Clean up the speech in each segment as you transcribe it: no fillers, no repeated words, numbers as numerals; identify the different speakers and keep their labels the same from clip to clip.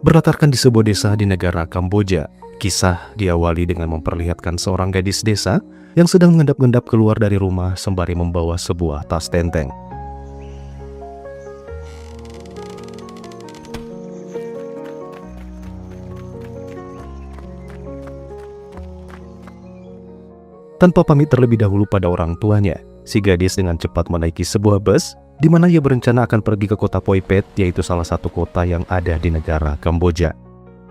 Speaker 1: Berlatarkan di sebuah desa di negara Kamboja, kisah diawali dengan memperlihatkan seorang gadis desa yang sedang mengendap-endap keluar dari rumah sembari membawa sebuah tas tenteng. Tanpa pamit terlebih dahulu pada orang tuanya, si gadis dengan cepat menaiki sebuah bus di mana ia berencana akan pergi ke kota Poipet, yaitu salah satu kota yang ada di negara Kamboja.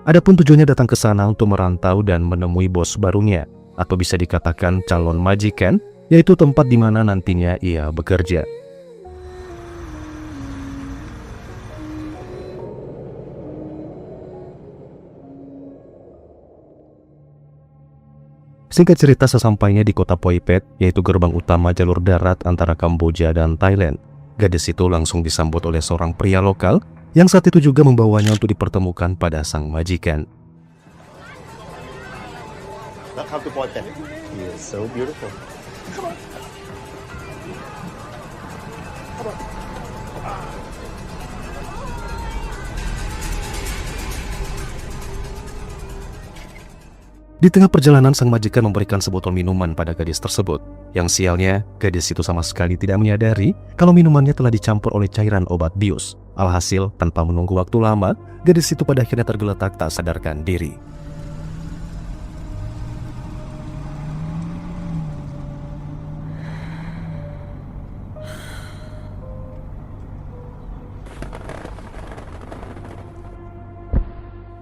Speaker 1: Adapun tujuannya datang ke sana untuk merantau dan menemui bos barunya, atau bisa dikatakan calon majikan, yaitu tempat di mana nantinya ia bekerja. Singkat cerita, sesampainya di kota Poipet, yaitu gerbang utama jalur darat antara Kamboja dan Thailand, gadis itu langsung disambut oleh seorang pria lokal yang saat itu juga membawanya untuk dipertemukan pada sang majikan.
Speaker 2: Welcome to Poipet. You're so beautiful. Come on. Come on.
Speaker 1: Di tengah perjalanan, sang majikan memberikan sebotol minuman pada gadis tersebut. Yang sialnya, gadis itu sama sekali tidak menyadari kalau minumannya telah dicampur oleh cairan obat bius. Alhasil, tanpa menunggu waktu lama, gadis itu pada akhirnya tergeletak tak sadarkan diri.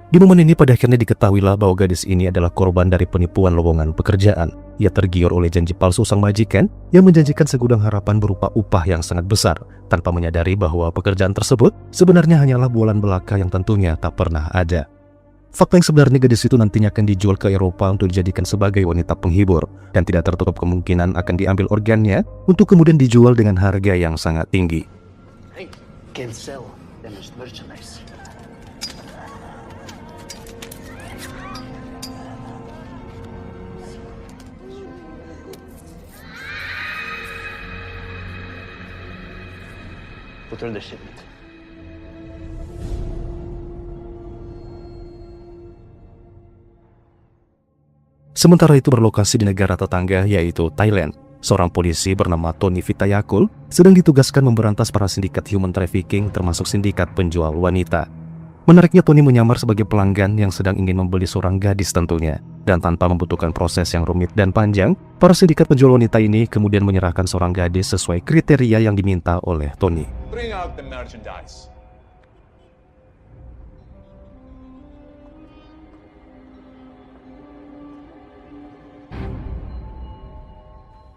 Speaker 1: Di momen ini pada akhirnya diketahuilah bahwa gadis ini adalah korban dari penipuan lowongan pekerjaan. Ia tergiur oleh janji palsu sang majikan yang menjanjikan segudang harapan berupa upah yang sangat besar, tanpa menyadari bahwa pekerjaan tersebut sebenarnya hanyalah bualan belaka yang tentunya tak pernah ada. Fakta yang sebenarnya, gadis itu nantinya akan dijual ke Eropa untuk dijadikan sebagai wanita penghibur, dan tidak tertutup kemungkinan akan diambil organnya untuk kemudian dijual dengan harga yang sangat tinggi.
Speaker 2: Hey, can sell damaged merchandise. Return the shipment.
Speaker 1: Sementara itu berlokasi di negara tetangga yaitu Thailand, seorang polisi bernama Tony Vitayakul sedang ditugaskan memberantas para sindikat human trafficking termasuk sindikat penjual wanita. Menariknya, Tony menyamar sebagai pelanggan yang sedang ingin membeli seorang gadis tentunya. Dan tanpa membutuhkan proses yang rumit dan panjang, para sindikat penjual wanita ini kemudian menyerahkan seorang gadis sesuai kriteria yang diminta oleh Tony.
Speaker 3: Bring out the merchandise.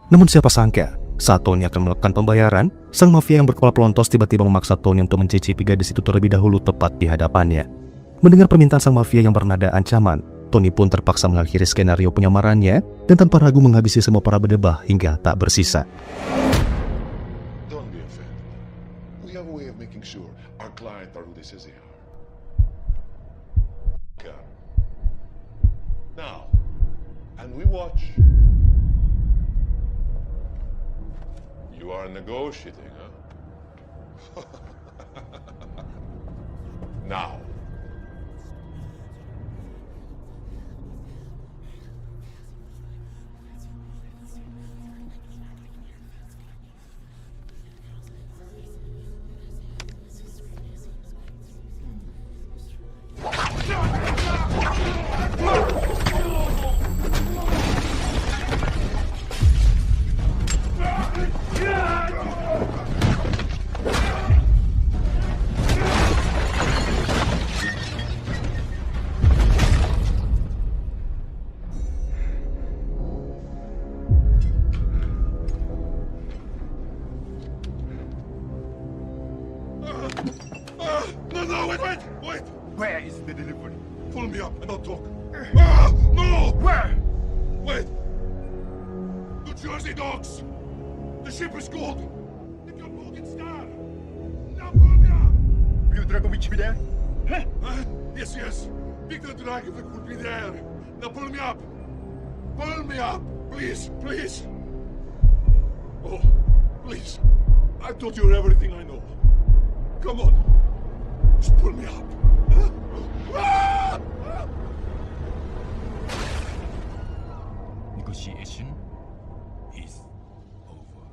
Speaker 1: Namun siapa sangka, saat Tony akan melakukan pembayaran, sang mafia yang berkepala pelontos tiba-tiba memaksa Tony untuk mencicipi gadis itu terlebih dahulu tepat di hadapannya. Mendengar permintaan sang mafia yang bernada ancaman, Tony pun terpaksa mengakhiri skenario penyamarannya dan tanpa ragu menghabisi semua para bedebah hingga tak bersisa.
Speaker 4: Don't be offended. We have a way of making sure our clients are who they say they are. Okay. Now, and we watch. You are negotiating, huh? Now. No, wait!
Speaker 3: Where is the delivery?
Speaker 4: Pull me up and I'll talk.
Speaker 3: No! Where?
Speaker 4: Wait! Don't you Jersey dogs! The ship is called the Cambodian Star! Napoleon!
Speaker 2: Will Dragovich be there?
Speaker 4: Yes, yes. Viktor Dragovic will be there. Now pull me up. Pull me up. Please, please. Oh, please. I told you everything I know. Come on. Just pull me up.
Speaker 5: Negotiation is over.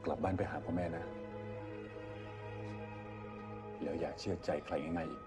Speaker 5: Gakบ้านไปหาพ่อแม่นะแล้วอย่าเชื่อใจใครง่ายๆอีก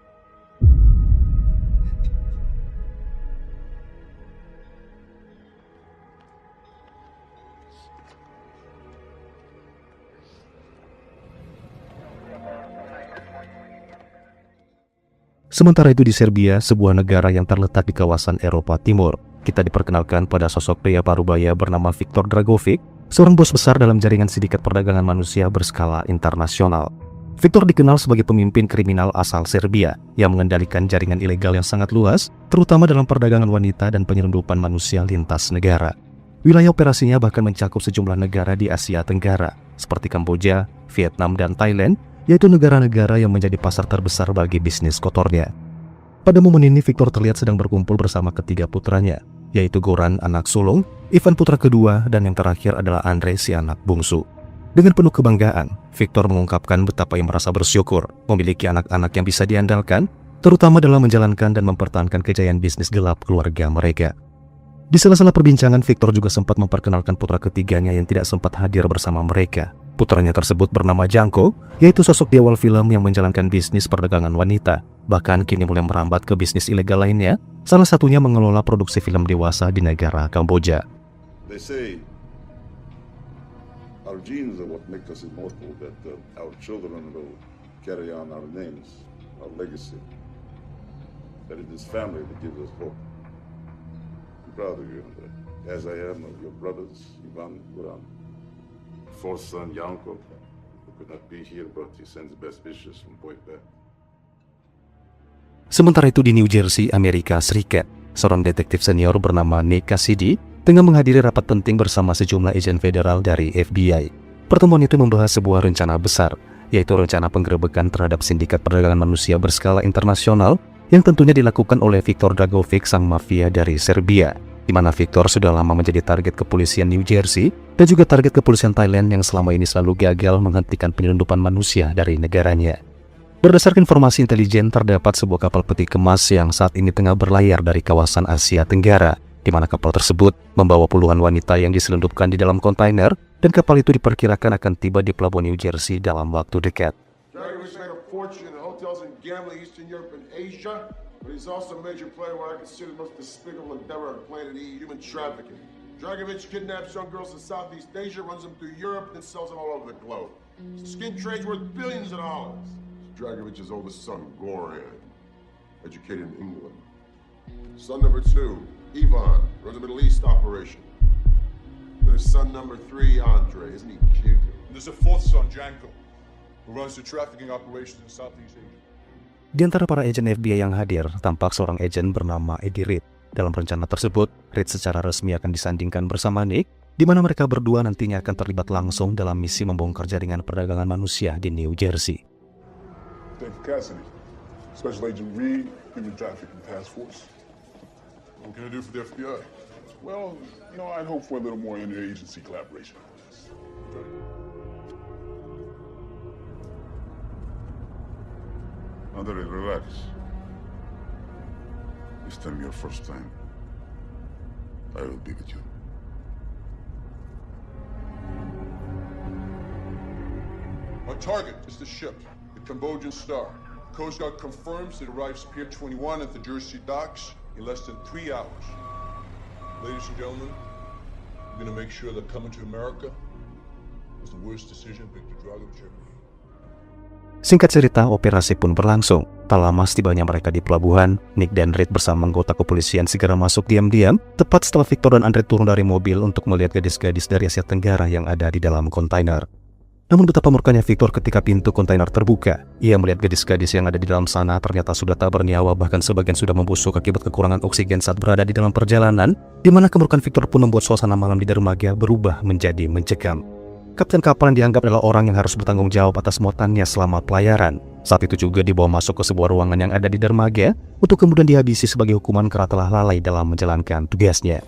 Speaker 1: Sementara itu di Serbia, sebuah negara yang terletak di kawasan Eropa Timur, kita diperkenalkan pada sosok pria parubaya bernama Viktor Dragovic, seorang bos besar dalam jaringan sindikat perdagangan manusia berskala internasional. Viktor dikenal sebagai pemimpin kriminal asal Serbia yang mengendalikan jaringan ilegal yang sangat luas, terutama dalam perdagangan wanita dan penyelundupan manusia lintas negara. Wilayah operasinya bahkan mencakup sejumlah negara di Asia Tenggara, seperti Kamboja, Vietnam, dan Thailand, yaitu negara-negara yang menjadi pasar terbesar bagi bisnis kotornya. Pada momen ini, Viktor terlihat sedang berkumpul bersama ketiga putranya, yaitu Goran anak sulung, Ivan putra kedua, dan yang terakhir adalah Andrei si anak bungsu. Dengan penuh kebanggaan, Viktor mengungkapkan betapa ia merasa bersyukur memiliki anak-anak yang bisa diandalkan, terutama dalam menjalankan dan mempertahankan kejayaan bisnis gelap keluarga mereka. Di sela-sela perbincangan, Viktor juga sempat memperkenalkan putra ketiganya yang tidak sempat hadir bersama mereka. Putranya tersebut bernama Janko, yaitu sosok di awal film yang menjalankan bisnis perdagangan wanita. Bahkan kini mulai merambat ke bisnis ilegal lainnya, salah satunya mengelola produksi film dewasa di negara Kamboja.
Speaker 4: They say our genes are what make us immortal, that our children will carry on our names, our legacy. That it is family that gives us hope. I'm proud of you, Andrei, as I am of your brothers, Ivan and Goran. Fourth son, Janko, who could not be here, but he sends best wishes from Poipet.
Speaker 1: Sementara itu di New Jersey, Amerika Serikat, seorang detektif senior bernama Nick Cassidy tengah menghadiri rapat penting bersama sejumlah agen federal dari FBI. Pertemuan itu membahas sebuah rencana besar, yaitu rencana penggerebekan terhadap sindikat perdagangan manusia berskala internasional yang tentunya dilakukan oleh Viktor Dragovic, sang mafia dari Serbia, di mana Viktor sudah lama menjadi target kepolisian New Jersey dan juga target kepolisian Thailand yang selama ini selalu gagal menghentikan penyelundupan manusia dari negaranya. Berdasarkan informasi intelijen, terdapat sebuah kapal peti kemas yang saat ini tengah berlayar dari kawasan Asia Tenggara, di mana kapal tersebut membawa puluhan wanita yang diselundupkan di dalam kontainer, dan kapal itu diperkirakan akan tiba di pelabuhan New Jersey dalam waktu dekat.
Speaker 6: Dragovich made a fortune in hotels and gambling Eastern Europe and Asia, but he's also a major player in what I consider the most despicable endeavor on planet E, human trafficking. Dragovich kidnaps young girls in Southeast Asia, runs them through Europe, and sells them all over the globe. His skin trade's worth billions of dollars.
Speaker 4: Dragovich's oldest son, Goran, educated in England. Son number 2, Ivan, runs a Middle East operation. There's son number 3, Andre. Isn't he cute?
Speaker 3: And there's a fourth son, Janko, who runs the trafficking operations in Southeast Asia.
Speaker 1: Di antara para agen FBI yang hadir, tampak seorang agen bernama Eddie Reed. Dalam rencana tersebut, Reed secara resmi akan disandingkan bersama Nick, di mana mereka berdua nantinya akan terlibat langsung dalam misi membongkar jaringan perdagangan manusia di New Jersey.
Speaker 7: Detective Cassidy, Special Agent Reed, Human Trafficking Task Force.
Speaker 4: What can I do for the FBI?
Speaker 7: Well, I'd hope for a little more interagency collaboration.
Speaker 4: Andre, relax. This time your first time. I will be with you.
Speaker 6: Our target is the ship, the Cambodian Star. Coast Guard confirms it arrives Pier 21 at the Jersey docks in less than 3 hours. Ladies and gentlemen, we're going to make sure that coming to America was the worst decision Viktor Dragovich ever made.
Speaker 1: Singkat cerita, operasi pun berlangsung. Tak lama setibanya mereka di pelabuhan, Nick dan Reed bersama anggota kepolisian segera masuk diam-diam, tepat setelah Viktor dan Andre turun dari mobil untuk melihat gadis-gadis dari Asia Tenggara yang ada di dalam kontainer. Namun betapa murkanya Victor ketika pintu kontainer terbuka. Ia melihat gadis-gadis yang ada di dalam sana ternyata sudah tak bernyawa, bahkan sebagian sudah membusuk akibat kekurangan oksigen saat berada di dalam perjalanan, di mana kemurkaan Victor pun membuat suasana malam di dermaga berubah menjadi mencekam. Kapten kapal yang dianggap adalah orang yang harus bertanggung jawab atas muatannya selama pelayaran. Saat itu juga dibawa masuk ke sebuah ruangan yang ada di dermaga untuk kemudian dihabisi sebagai hukuman karena telah lalai dalam menjalankan tugasnya.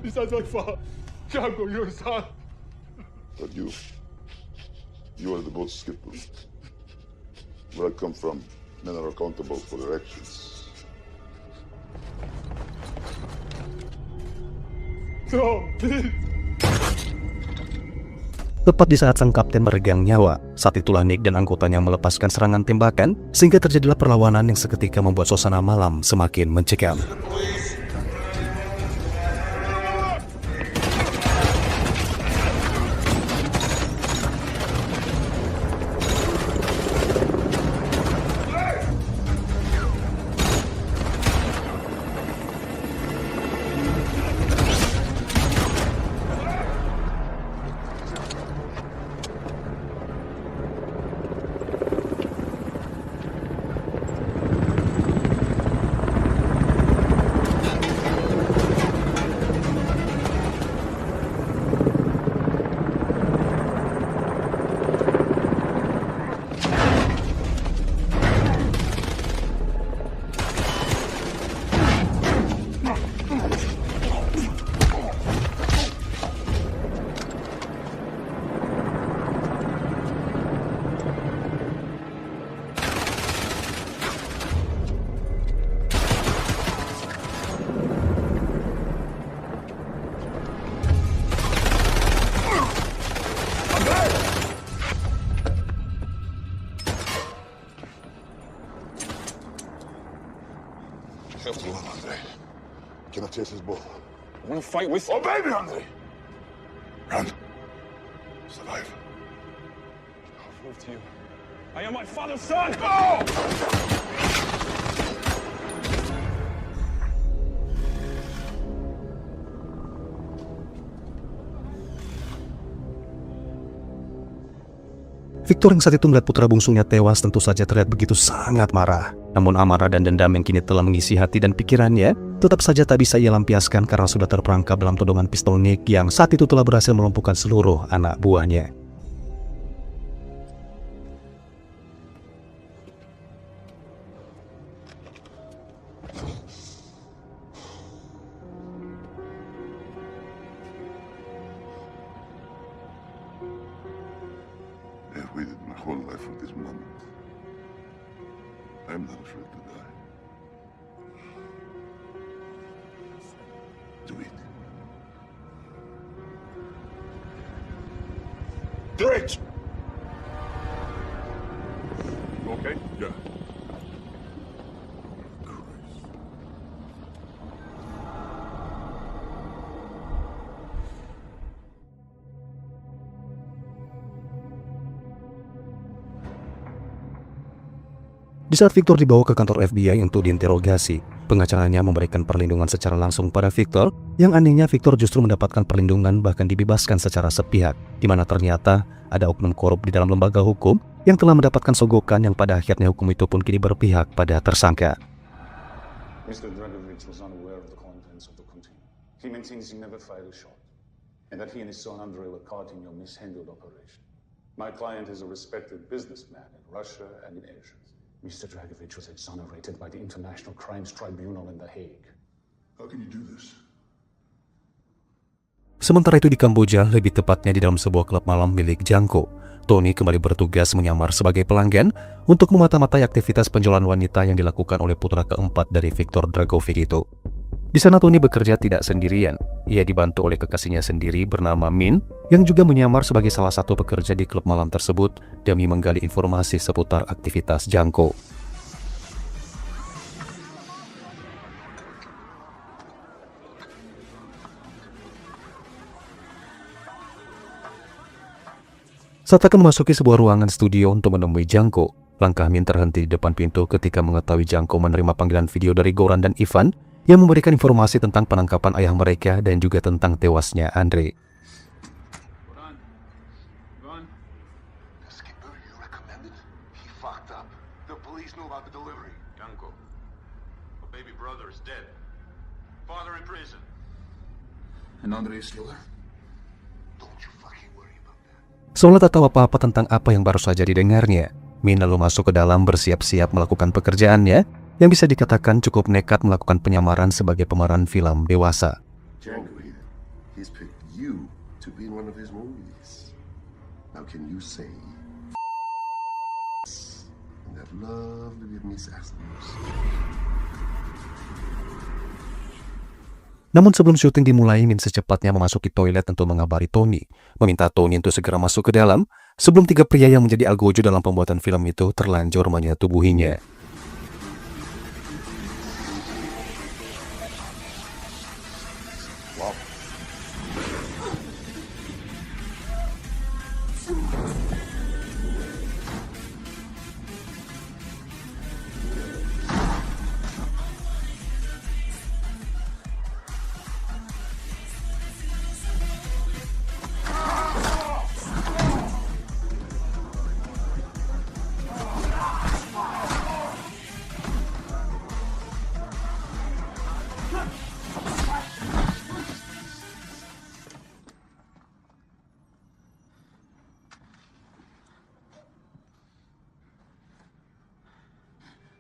Speaker 3: Besides my father, Django, your son.
Speaker 4: But you are the boat's skipper. Where I come from, men are accountable for their actions.
Speaker 3: No, please.
Speaker 1: Tepat di saat sang kapten meregang nyawa, saat itulah Nick dan anggotanya melepaskan serangan tembakan, sehingga terjadilah perlawanan yang seketika membuat suasana malam semakin mencekam.
Speaker 4: Help me, Andre. Can I chase this bull?
Speaker 5: I want to fight with you.
Speaker 4: Obey me, Andre! Run. Survive.
Speaker 5: I'll prove to you. I am my father's son!
Speaker 1: Victor yang saat itu melihat putra bungsunya tewas tentu saja terlihat begitu sangat marah. Namun amarah dan dendam yang kini telah mengisi hati dan pikirannya tetap saja tak bisa ia lampiaskan karena sudah terperangkap dalam todongan pistol Nick yang saat itu telah berhasil melumpuhkan seluruh anak buahnya.
Speaker 4: I've waited my whole life for this moment. I'm not afraid to die. Do it. Do it!
Speaker 3: You okay?
Speaker 4: Yeah.
Speaker 1: Di saat Victor dibawa ke kantor FBI untuk diinterogasi, pengacaranya memberikan perlindungan secara langsung pada Victor, yang anehnya Victor justru mendapatkan perlindungan bahkan dibebaskan secara sepihak, di mana ternyata ada oknum korup di dalam lembaga hukum yang telah mendapatkan sogokan yang pada akhirnya hukum itu pun kini berpihak pada tersangka.
Speaker 5: Mr. Dragovich was unaware of the contents of the container. He maintains he never fired a shot, and that he and his son Andrei were caught in your mishandled operation. My client is a respected businessman in Russia and in Asia. Mr. Dragovich was exonerated by the International Crimes Tribunal in The Hague.
Speaker 4: How can you do this?
Speaker 1: Sementara itu di Kamboja, lebih tepatnya di dalam sebuah klub malam milik Django, Tony kembali bertugas menyamar sebagai pelanggan untuk memata-matai aktivitas penjualan wanita yang dilakukan oleh putra keempat dari Victor Dragovich itu. Di sana Tony bekerja tidak sendirian. Ia dibantu oleh kekasihnya sendiri bernama Min yang juga menyamar sebagai salah satu pekerja di klub malam tersebut demi menggali informasi seputar aktivitas Django. Saat akan memasuki sebuah ruangan studio untuk menemui Django, langkah Min terhenti di depan pintu ketika mengetahui Django menerima panggilan video dari Goran dan Ivan yang memberikan informasi tentang penangkapan ayah mereka dan juga tentang tewasnya Andre.
Speaker 8: Skipper, you recommended? He fucked up. The police knew about the delivery.
Speaker 9: Janko, a baby brother is dead. Father in prison.
Speaker 8: And Andre is still there? Don't you fucking worry about that.
Speaker 1: Seolah tak tahu apa-apa tentang apa yang baru saja didengarnya, Min lalu masuk ke dalam bersiap-siap melakukan pekerjaannya yang bisa dikatakan cukup nekat melakukan penyamaran sebagai pemeran film dewasa.
Speaker 8: Django here. He's picked you to be in one of his movies. Now can you say and that love to give me sassness?
Speaker 1: Namun sebelum syuting dimulai, Min secepatnya memasuki toilet untuk mengabari Tony, meminta Tony untuk segera masuk ke dalam sebelum tiga pria yang menjadi algojo dalam pembuatan film itu terlanjur menyetubuhinya.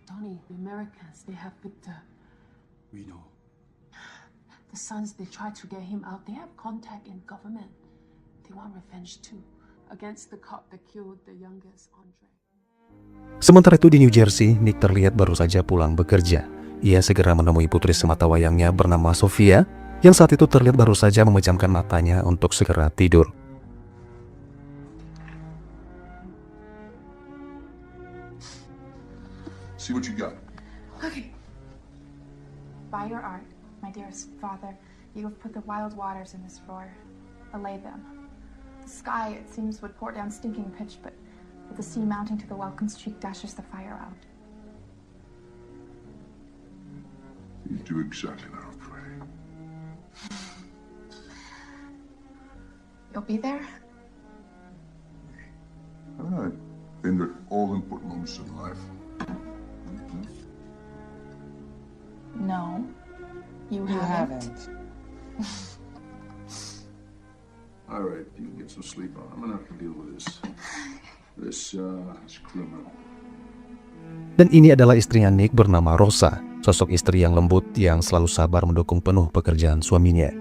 Speaker 10: Donnie, the Americans, they have Victor.
Speaker 8: We know.
Speaker 10: The sons, they try to get him out. They have contact in government. They want revenge too, against the cop that killed the youngest, Andre.
Speaker 1: Sementara itu di New Jersey, Nick terlihat baru saja pulang bekerja. Ia segera menemui putri sematawayangnya bernama Sofia, yang saat itu terlihat baru saja memejamkan matanya untuk segera tidur.
Speaker 6: See what you got.
Speaker 11: Okay. By your art, my dearest father, you have put the wild waters in this roar. Allay them. The sky, it seems, would pour down stinking pitch, but with the sea mounting to the welcome streak dashes the fire out.
Speaker 6: You do exactly what I pray.
Speaker 11: You'll be there?
Speaker 6: I've been there at all important moments in life.
Speaker 11: No. You haven't.
Speaker 6: All right, you get some sleep on. I'm gonna have to deal with this criminal.
Speaker 1: Dan ini adalah istrinya Nick bernama Rosa, sosok istri yang lembut yang selalu sabar mendukung penuh pekerjaan suaminya.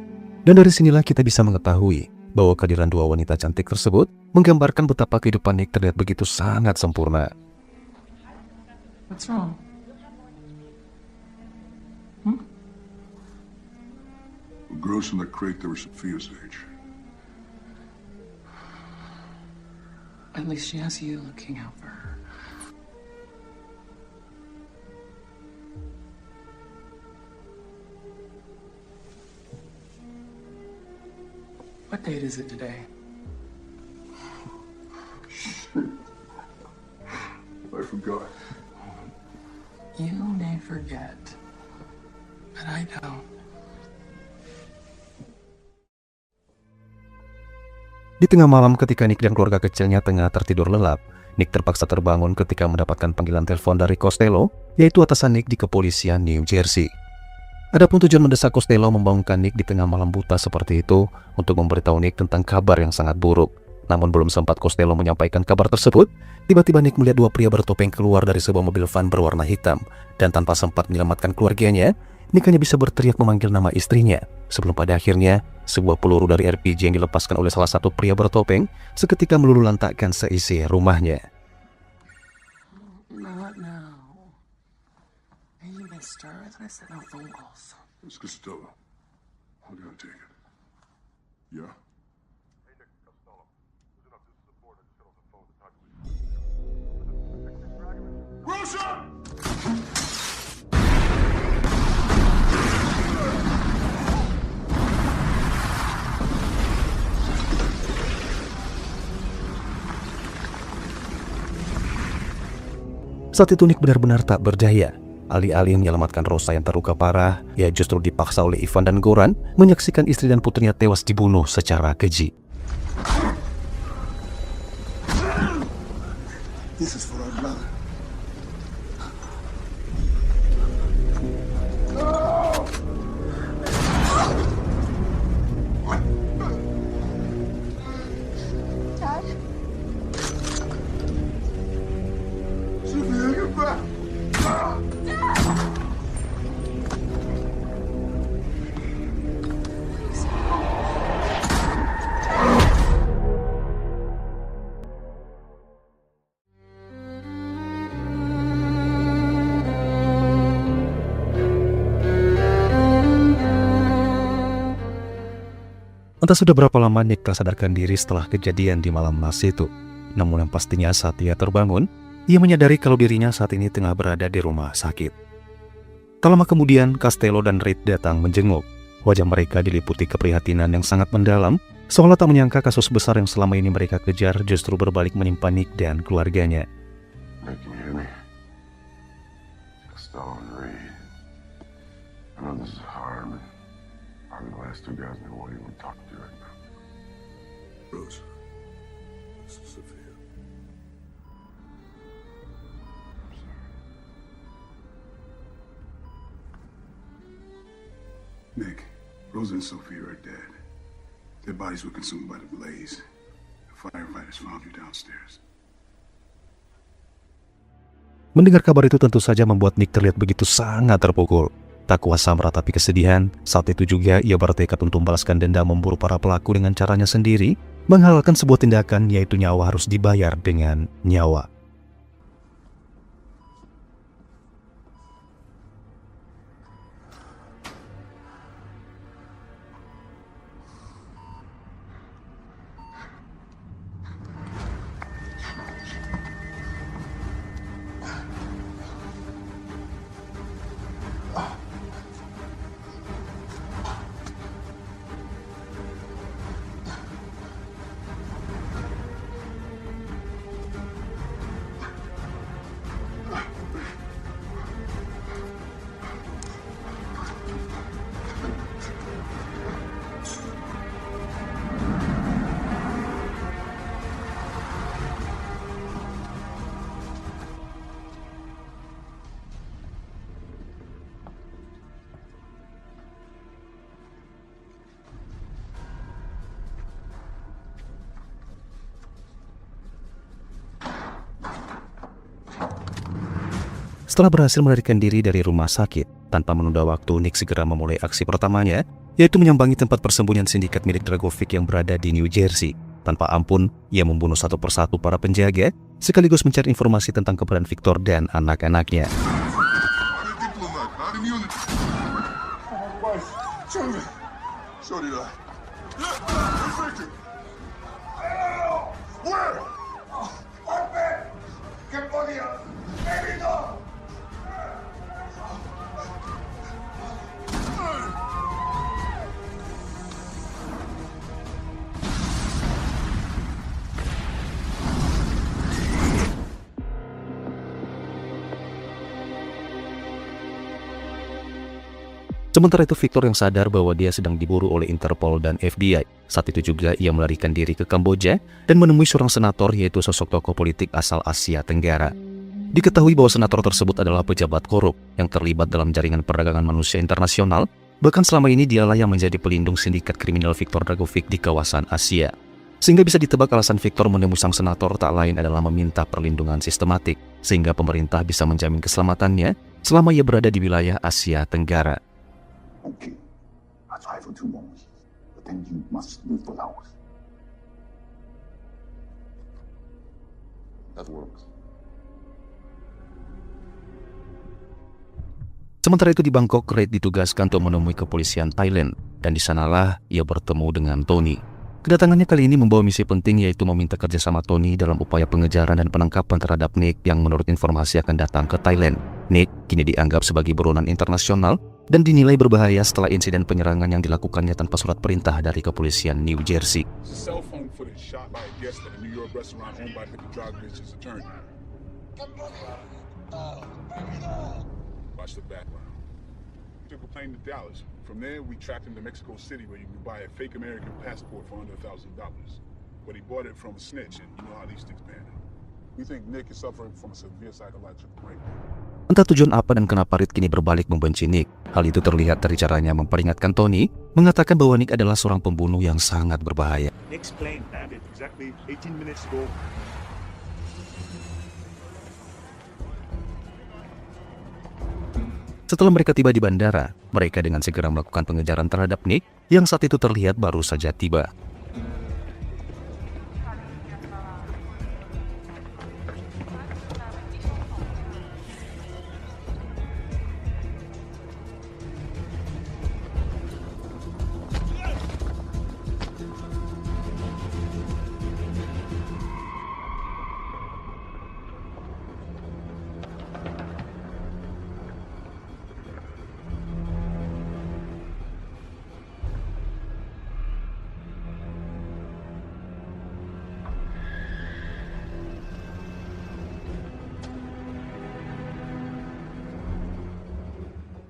Speaker 1: Dan dari sinilah kita bisa mengetahui bahwa kehadiran dua wanita cantik tersebut menggambarkan betapa kehidupan Nick terlihat begitu sangat sempurna.
Speaker 10: What's wrong?
Speaker 6: The girls in the crate, they were Sophia's age.
Speaker 10: At least she has you looking out for her. What date is it today?
Speaker 6: I forgot.
Speaker 10: You may forget, but I don't.
Speaker 1: Di tengah malam ketika Nick dan keluarga kecilnya tengah tertidur lelap, Nick terpaksa terbangun ketika mendapatkan panggilan telepon dari Costello, yaitu atasan Nick di kepolisian New Jersey. Adapun tujuan mendesak Costello membangunkan Nick di tengah malam buta seperti itu untuk memberitahu Nick tentang kabar yang sangat buruk. Namun belum sempat Costello menyampaikan kabar tersebut, tiba-tiba Nick melihat dua pria bertopeng keluar dari sebuah mobil van berwarna hitam, dan tanpa sempat menyelamatkan keluarganya, Nick hanya bisa berteriak memanggil nama istrinya, sebelum pada akhirnya sebuah peluru dari RPG yang dilepaskan oleh salah satu pria bertopeng seketika meluluhlantakkan seisi rumahnya.
Speaker 10: Not now. Hey, mister, I said no phone calls.
Speaker 6: It's Costello. I gotta take it. Yeah?
Speaker 3: Hey, Nick Costello. There's enough to support. I just got off the phone to talk to you. Rosa!
Speaker 1: Saat itu Nick benar-benar tak berdaya. Alih-alih menyelamatkan Rosa yang terluka parah, ia justru dipaksa oleh Ivan dan Goran menyaksikan istri dan putrinya tewas dibunuh secara keji.
Speaker 7: This is for our brother.
Speaker 11: Dad?
Speaker 7: Sophia, get back!
Speaker 1: Entah sudah berapa lama Nick telah sadarkan diri setelah kejadian di malam nas itu. Namun yang pastinya saat ia terbangun, ia menyadari kalau dirinya saat ini tengah berada di rumah sakit. Tak lama kemudian, Castello dan Reed datang menjenguk. Wajah mereka diliputi keprihatinan yang sangat mendalam, seolah tak menyangka kasus besar yang selama ini mereka kejar justru berbalik menimpa Nick dan keluarganya.
Speaker 8: Nick, can you hear me? Castello and Reed. I know this is hard, but probably the last two guys in the world you want to talk to right now.
Speaker 7: Rose, this is Sophia. Nick, Rosa and Sophia are dead. Their bodies were consumed by the blaze. The firefighters found you downstairs.
Speaker 1: Mendengar kabar itu tentu saja membuat Nick terlihat begitu sangat terpukul. Tak kuasa meratapi kesedihan, saat itu juga ia bertekad untuk membalaskan dendam memburu para pelaku dengan caranya sendiri, menghalalkan sebuah tindakan yaitu nyawa harus dibayar dengan nyawa. Setelah berhasil melarikan diri dari rumah sakit, tanpa menunda waktu, Nick segera memulai aksi pertamanya, yaitu menyambangi tempat persembunyian sindikat milik Dragovic yang berada di New Jersey. Tanpa ampun, ia membunuh satu persatu para penjaga, sekaligus mencari informasi tentang keberadaan Victor dan anak-anaknya. Sementara itu Victor yang sadar bahwa dia sedang diburu oleh Interpol dan FBI. Saat itu juga ia melarikan diri ke Kamboja dan menemui seorang senator yaitu sosok tokoh politik asal Asia Tenggara. Diketahui bahwa senator tersebut adalah pejabat korup yang terlibat dalam jaringan perdagangan manusia internasional. Bahkan selama ini dialah yang menjadi pelindung sindikat kriminal Victor Dragovic di kawasan Asia. Sehingga bisa ditebak alasan Victor menemui sang senator tak lain adalah meminta perlindungan sistematik, sehingga pemerintah bisa menjamin keselamatannya selama ia berada di wilayah Asia Tenggara.
Speaker 5: Okay, I'll try for 2 months, but then you must move to Laos.
Speaker 8: That works.
Speaker 1: Sementara itu di Bangkok, Reid ditugaskan untuk menemui kepolisian Thailand, dan di sanalah ia bertemu dengan Tony. Kedatangannya kali ini membawa misi penting yaitu meminta kerjasama Tony dalam upaya pengejaran dan penangkapan terhadap Nick yang menurut informasi akan datang ke Thailand. Nick kini dianggap sebagai buronan internasional dan dinilai berbahaya setelah insiden penyerangan yang dilakukannya tanpa surat perintah dari kepolisian New Jersey.
Speaker 7: Cell phone footage shot by a guest at a New York restaurant owned by Peter Dragovic's attorney. Watch the background. We took a plane to Dallas. From there, we tracked him to Mexico City, where you can buy a fake American passport for under $1,000. But he bought it from a snitch, and you know how these things pan out. We think Nick is suffering from a severe psychological breakdown.
Speaker 1: Entah tujuan apa dan kenapa Reed kini berbalik membenci Nick. Hal itu terlihat dari caranya memperingatkan Tony, mengatakan bahwa Nick adalah seorang pembunuh yang sangat berbahaya.
Speaker 12: Nick's plane landed exactly 18 minutes ago.
Speaker 1: Setelah mereka tiba di bandara, mereka dengan segera melakukan pengejaran terhadap Nick yang saat itu terlihat baru saja tiba.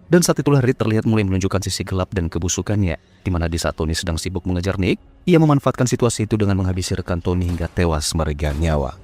Speaker 1: Dan saat itulah Reed terlihat mulai menunjukkan sisi gelap dan kebusukannya, di mana di saat Tony sedang sibuk mengejar Nick, ia memanfaatkan situasi itu dengan menghabisi rekan Tony hingga tewas meregang nyawa.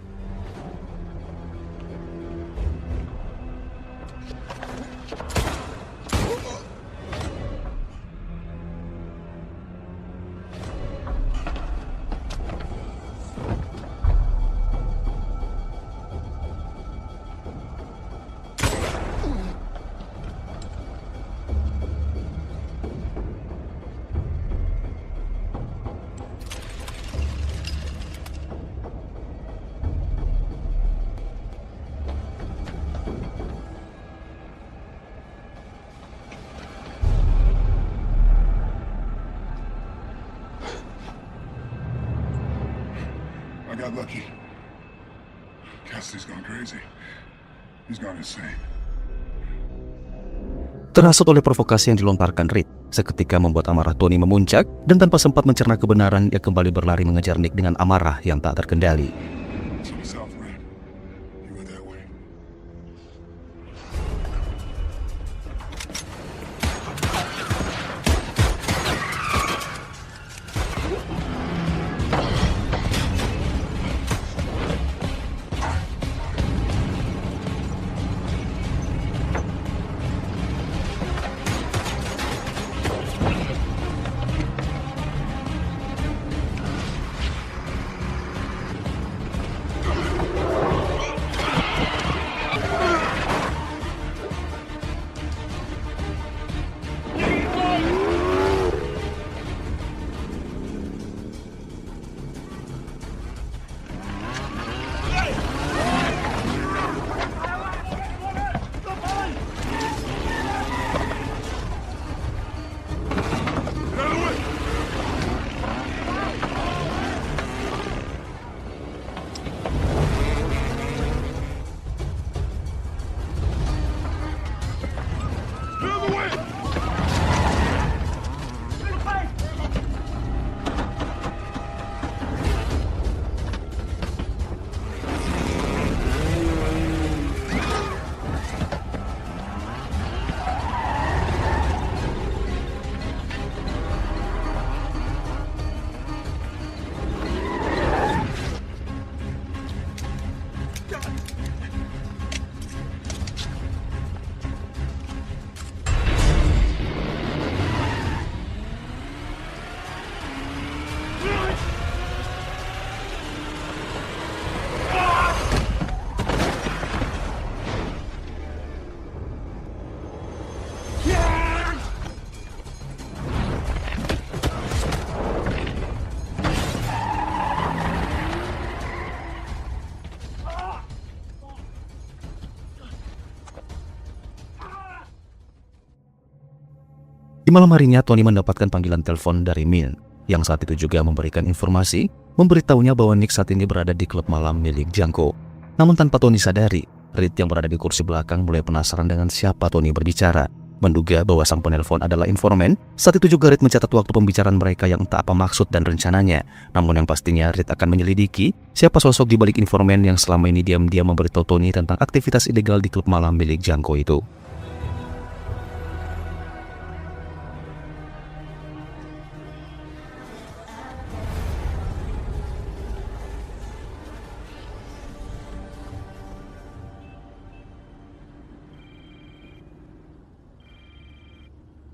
Speaker 7: I got lucky. Cassidy's gone crazy. He's gone insane.
Speaker 1: Terhasut oleh provokasi yang dilontarkan Reed, seketika membuat amarah Tony memuncak dan tanpa sempat mencerna kebenaran, ia kembali berlari mengejar Nick dengan amarah yang tak terkendali. Di malam harinya, Tony mendapatkan panggilan telepon dari Min, yang saat itu juga memberikan informasi, memberitahunya bahwa Nick saat ini berada di klub malam milik Janko. Namun tanpa Tony sadari, Reed yang berada di kursi belakang mulai penasaran dengan siapa Tony berbicara. Menduga bahwa sang penelpon adalah informan, saat itu juga Reed mencatat waktu pembicaraan mereka yang entah apa maksud dan rencananya. Namun yang pastinya Reed akan menyelidiki siapa sosok di balik informan yang selama ini diam-diam memberitahu Tony tentang aktivitas ilegal di klub malam milik Janko itu.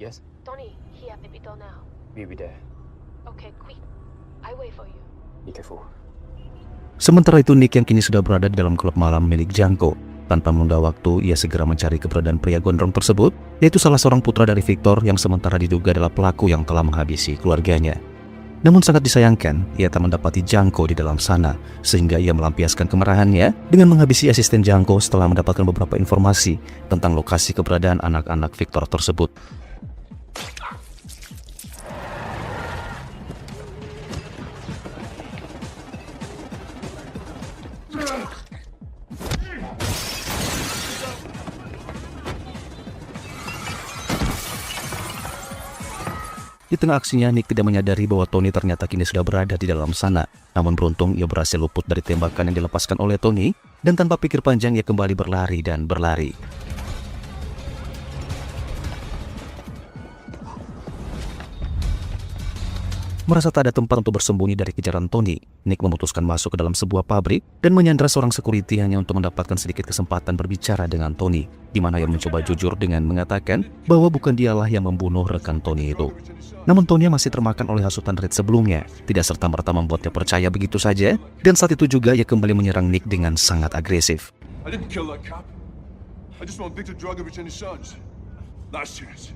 Speaker 13: Yes?
Speaker 10: Tony, here at the Beetle now.
Speaker 13: We'll be there.
Speaker 10: Okay, quick. I wait for you.
Speaker 13: Be careful.
Speaker 1: Sementara itu Nick yang kini sudah berada di dalam klub malam milik Janko. Tanpa menunda waktu, ia segera mencari keberadaan pria gondrong tersebut, yaitu salah seorang putra dari Victor yang sementara diduga adalah pelaku yang telah menghabisi keluarganya. Namun sangat disayangkan, ia tak mendapati Janko di dalam sana, sehingga ia melampiaskan kemarahannya dengan menghabisi asisten Janko setelah mendapatkan beberapa informasi tentang lokasi keberadaan anak-anak Victor tersebut. Di tengah aksinya, Nick tidak menyadari bahwa Tony ternyata kini sudah berada di dalam sana. Namun beruntung ia berhasil luput dari tembakan yang dilepaskan oleh Tony, dan tanpa pikir panjang ia kembali berlari dan berlari. Merasa tak ada tempat untuk bersembunyi dari kejaran Tony, Nick memutuskan masuk ke dalam sebuah pabrik dan menyandra seorang security hanya untuk mendapatkan sedikit kesempatan berbicara dengan Tony, di mana ia mencoba jujur dengan mengatakan bahwa bukan dialah yang membunuh rekan Tony itu. Namun Tony masih termakan oleh hasutan Reed sebelumnya, tidak serta-merta membuatnya percaya begitu saja, dan saat itu juga ia kembali menyerang Nick dengan sangat agresif.
Speaker 6: I didn't kill that cop. I just want Victor Dragovich and his sons. Last chance.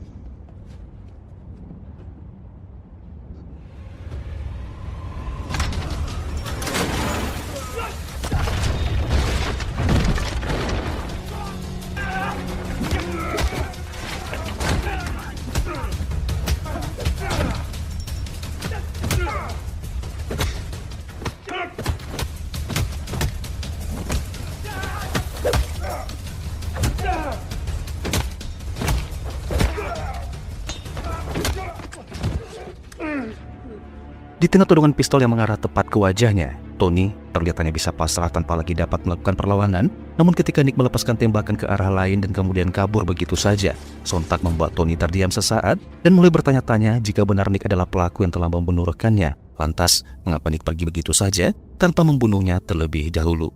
Speaker 1: Di tengah todongan pistol yang mengarah tepat ke wajahnya, Tony terlihat hanya bisa pasrah tanpa lagi dapat melakukan perlawanan. Namun ketika Nick melepaskan tembakan ke arah lain dan kemudian kabur begitu saja, sontak membuat Tony terdiam sesaat dan mulai bertanya-tanya jika benar Nick adalah pelaku yang telah membunuh rekannya. Lantas, mengapa Nick pergi begitu saja tanpa membunuhnya terlebih dahulu?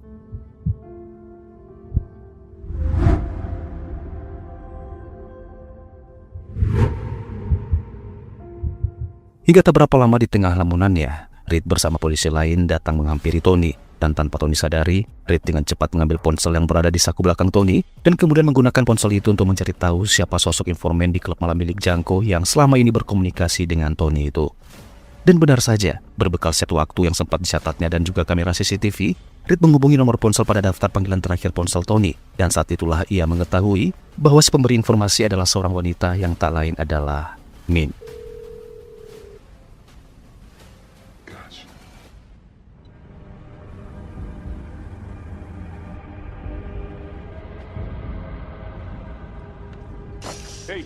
Speaker 1: Hingga tak berapa lama di tengah lamunannya, Reed bersama polisi lain datang menghampiri Tony. Dan tanpa Tony sadari, Reed dengan cepat mengambil ponsel yang berada di saku belakang Tony dan kemudian menggunakan ponsel itu untuk mencari tahu siapa sosok informan di klub malam milik Janko yang selama ini berkomunikasi dengan Tony itu. Dan benar saja, berbekal set waktu yang sempat dicatatnya dan juga kamera CCTV, Reed menghubungi nomor ponsel pada daftar panggilan terakhir ponsel Tony. Dan saat itulah ia mengetahui bahwa si pemberi informasi adalah seorang wanita yang tak lain adalah Min.
Speaker 12: Hej,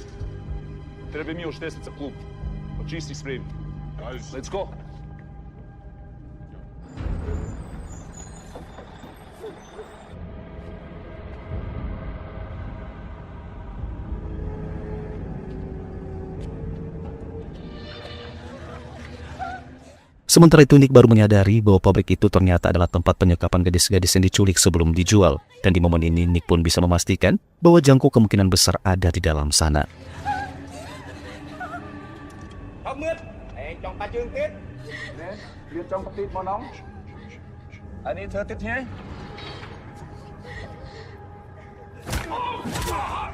Speaker 12: treba mi još 10 za klub. Očisti spremi. Let's go.
Speaker 1: Sementara itu Nick baru menyadari bahwa pabrik itu ternyata adalah tempat penyekapan gadis-gadis yang diculik sebelum dijual. Dan di momen ini Nick pun bisa memastikan bahwa Janko kemungkinan besar ada di dalam sana.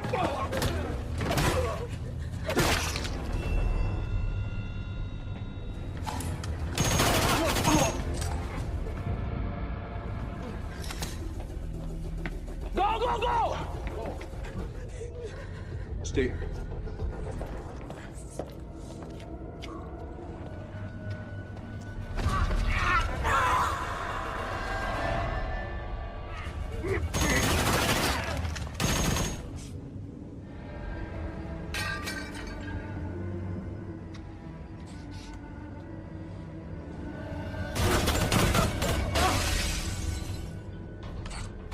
Speaker 6: Go! Stay here.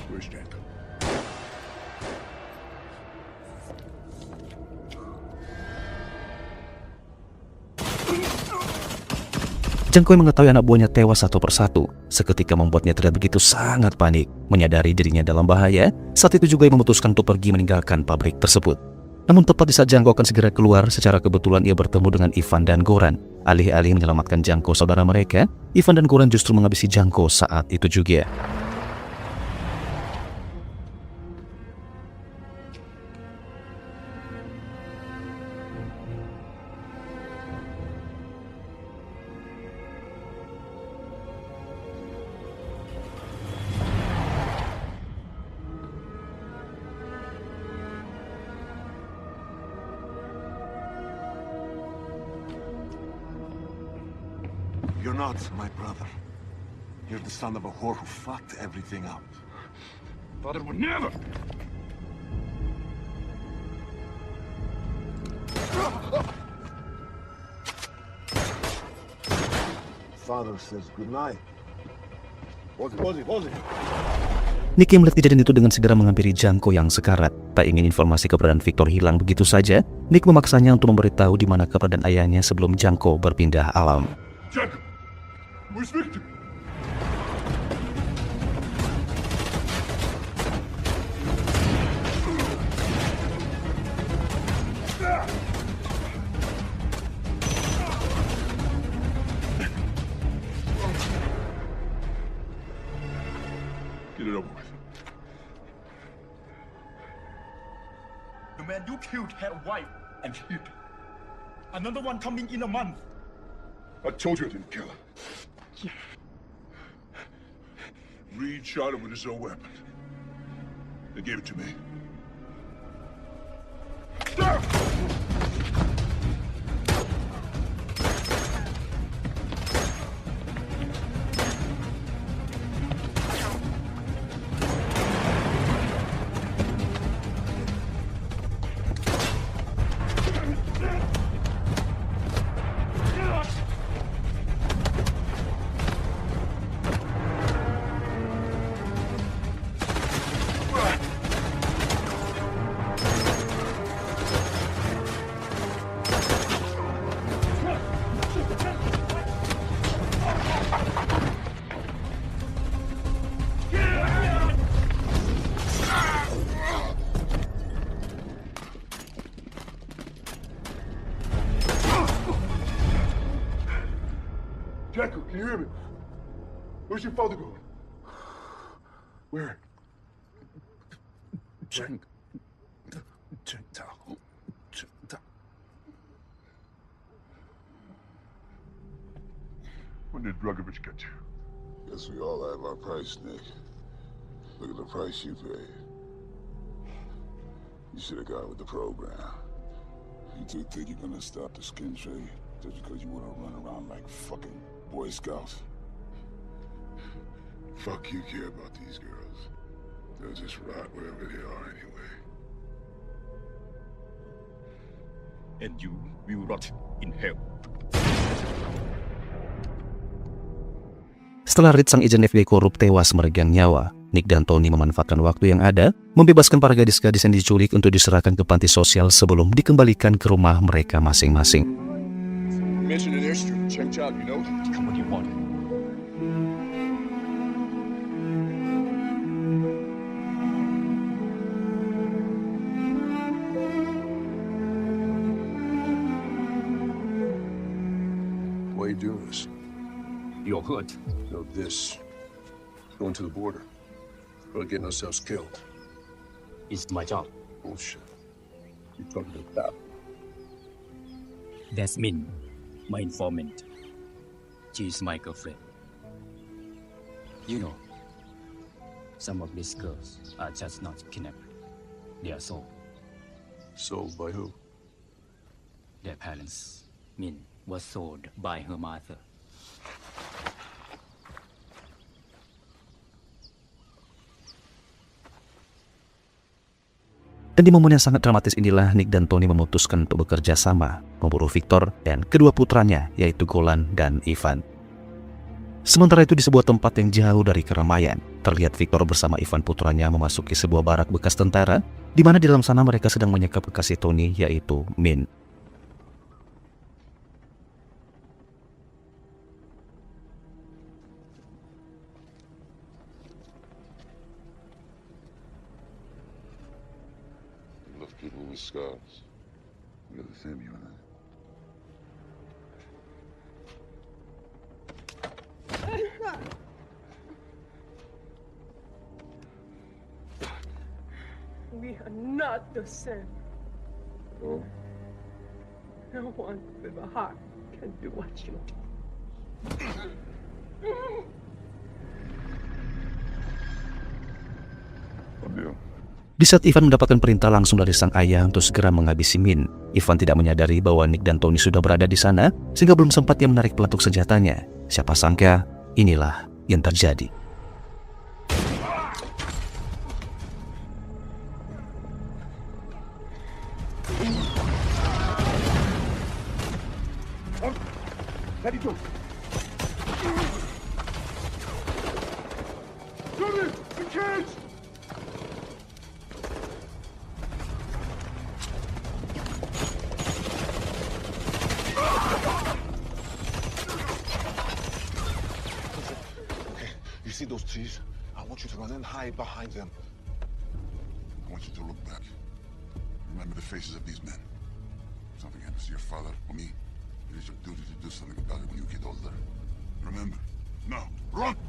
Speaker 6: Where's Janko?
Speaker 1: Janko yang mengetahui anak buahnya tewas satu persatu, seketika membuatnya terlihat begitu sangat panik. Menyadari dirinya dalam bahaya, saat itu juga ia memutuskan untuk pergi meninggalkan pabrik tersebut. Namun tepat di saat Janko akan segera keluar, secara kebetulan ia bertemu dengan Ivan dan Goran. Alih-alih menyelamatkan Janko saudara mereka, Ivan dan Goran justru menghabisi Janko saat itu juga.
Speaker 9: You're not my brother. You're the son of a whore who fucked everything up. Father would never!
Speaker 8: Father says goodnight.
Speaker 1: Nicky melihat kejadian itu dengan segera menghampiri Janko yang sekarat. Tak ingin informasi keberadaan Victor hilang begitu saja, Nick memaksanya untuk memberitahu di mana keberadaan ayahnya sebelum Janko berpindah alam.
Speaker 6: Janko, where's Victor? Get it over with.
Speaker 13: The man you killed had a wife and kid. Another one coming in a month.
Speaker 6: I told you I didn't kill her. Reed shot her with his own weapon. They gave it to me. Janko, can you hear me? Where's your father going? Where?
Speaker 8: Janko.
Speaker 6: When did Dragovich get you?
Speaker 4: Guess we all have our price, Nick. Look at the price you paid. You should have gone with the program. You two think you're gonna stop the skin trade just because you want to run around like fucking Boy Scouts? Fuck you care about these girls. They'll just rot wherever they are anyway.
Speaker 13: And you will rot in hell.
Speaker 1: Setelah Reed, sang agen FBI korup, tewas meregang nyawa, Nick dan Tony memanfaatkan waktu yang ada, membebaskan para gadis-gadis yang diculik untuk diserahkan ke panti sosial sebelum dikembalikan ke rumah mereka masing-masing.
Speaker 6: Mentioned an airstrip. Check job, you know?
Speaker 13: Come what you want.
Speaker 6: Why are you doing this?
Speaker 13: You're hurt.
Speaker 6: No, this. Going to the border. Or getting ourselves killed.
Speaker 13: It's my job.
Speaker 6: Bullshit. You're talking to that.
Speaker 13: That's Min, my informant. She's my girlfriend. You know, some of these girls are just not kidnapped. They are sold.
Speaker 6: Sold by who?
Speaker 13: Their parents. Min was sold by her mother.
Speaker 1: Dan di momen yang sangat dramatis inilah Nick dan Tony memutuskan untuk bekerja sama, memburu Victor dan kedua putranya, yaitu Golan dan Ivan. Sementara itu di sebuah tempat yang jauh dari keramaian, terlihat Victor bersama Ivan putranya memasuki sebuah barak bekas tentara, di mana di dalam sana mereka sedang menyekap kekasih Tony, yaitu Min.
Speaker 4: Enough people we
Speaker 8: the scars. We're the same, you and I.
Speaker 10: We are not the same.
Speaker 8: Oh?
Speaker 10: No one with a heart can do what you do.
Speaker 1: Di saat Ivan mendapatkan perintah langsung dari sang ayah untuk segera menghabisi Min, Ivan tidak menyadari bahwa Nick dan Tony sudah berada di sana sehingga belum sempat ia menarik peletuk senjatanya. Siapa sangka inilah yang terjadi.
Speaker 9: You see those trees? I want you to run and hide behind them.
Speaker 4: I want you to look back. Remember the faces of these men. If something happens to your father or me, it is your duty to do something about it when you get older. Remember? Now, run!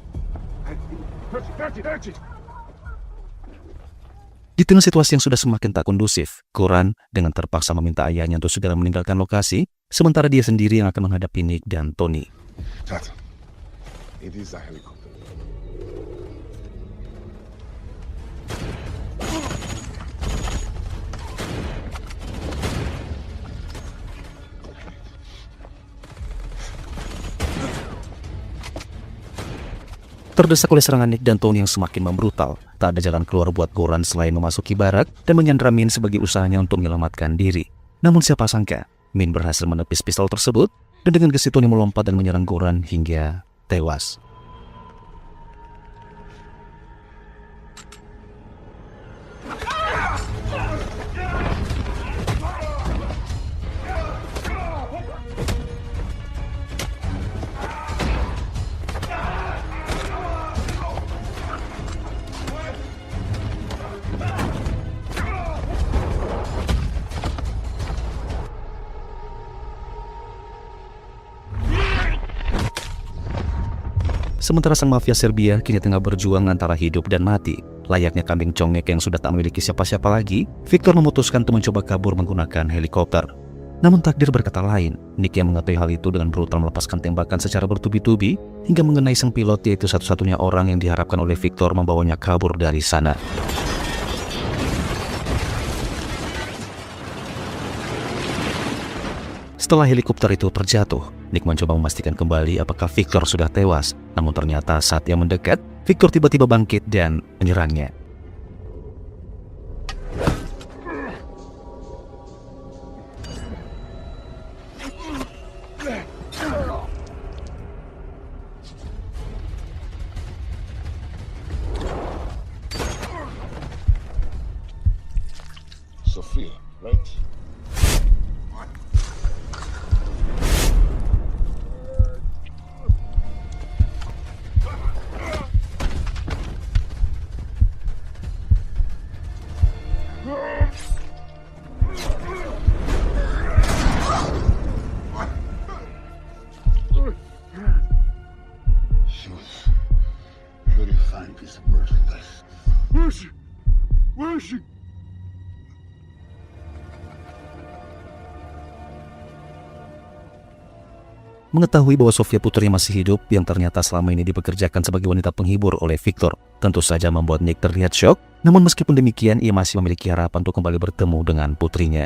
Speaker 1: Di tengah situasi yang sudah semakin tak kondusif, Goran dengan terpaksa meminta ayahnya untuk segera meninggalkan lokasi, sementara dia sendiri yang akan menghadapi Nick dan Tony.
Speaker 9: Dad, it is a helicopter.
Speaker 1: Terdesak oleh serangan Nick dan Tony yang semakin membrutal, tak ada jalan keluar buat Goran selain memasuki barak dan menyandra Min sebagai usahanya untuk menyelamatkan diri. Namun siapa sangka, Min berhasil menepis pistol tersebut dan dengan gesit Tony melompat dan menyerang Goran hingga tewas. Sementara sang mafia Serbia kini tengah berjuang antara hidup dan mati. Layaknya kambing congek yang sudah tak memiliki siapa-siapa lagi, Victor memutuskan untuk mencoba kabur menggunakan helikopter. Namun takdir berkata lain. Nick yang mengetahui hal itu dengan brutal melepaskan tembakan secara bertubi-tubi hingga mengenai sang pilot, yaitu satu-satunya orang yang diharapkan oleh Victor membawanya kabur dari sana. Setelah helikopter itu terjatuh, Nick mencoba memastikan kembali apakah Victor sudah tewas. Namun ternyata saat ia mendekat, Victor tiba-tiba bangkit dan menyerangnya.
Speaker 8: Sophia, right?
Speaker 9: She was a very fine piece of merchandise.
Speaker 8: Where is she? Where is she?
Speaker 1: Mengetahui bahwa Sofia putrinya masih hidup yang ternyata selama ini dipekerjakan sebagai wanita penghibur oleh Victor, tentu saja membuat Nick terlihat syok. Namun meskipun demikian, ia masih memiliki harapan untuk kembali bertemu dengan putrinya.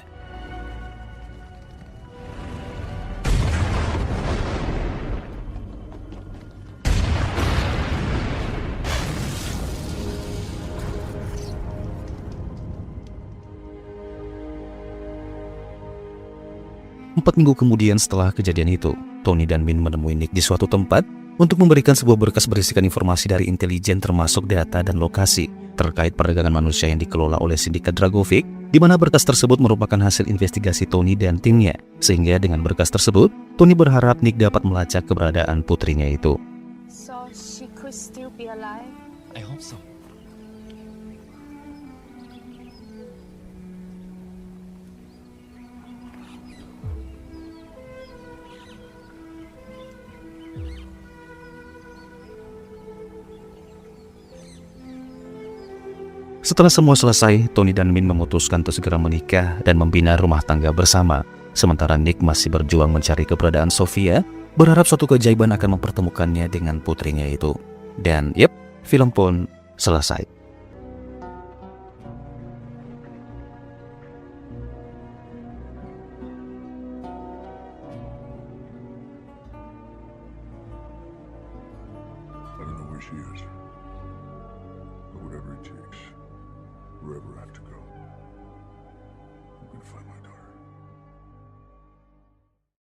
Speaker 1: Empat minggu kemudian setelah kejadian itu, Tony dan Min menemui Nick di suatu tempat untuk memberikan sebuah berkas berisikan informasi dari intelijen termasuk data dan lokasi terkait perdagangan manusia yang dikelola oleh sindikat Dragovic, di mana berkas tersebut merupakan hasil investigasi Tony dan timnya. Sehingga dengan berkas tersebut, Tony berharap Nick dapat melacak keberadaan putrinya itu.
Speaker 11: So she could still be alive?
Speaker 14: I hope so.
Speaker 1: Setelah semua selesai, Tony dan Min memutuskan untuk segera menikah dan membina rumah tangga bersama. Sementara Nick masih berjuang mencari keberadaan Sofia, berharap suatu keajaiban akan mempertemukannya dengan putrinya itu. Dan film pun selesai.
Speaker 6: I don't know where she is, but whatever it takes, wherever I have to go.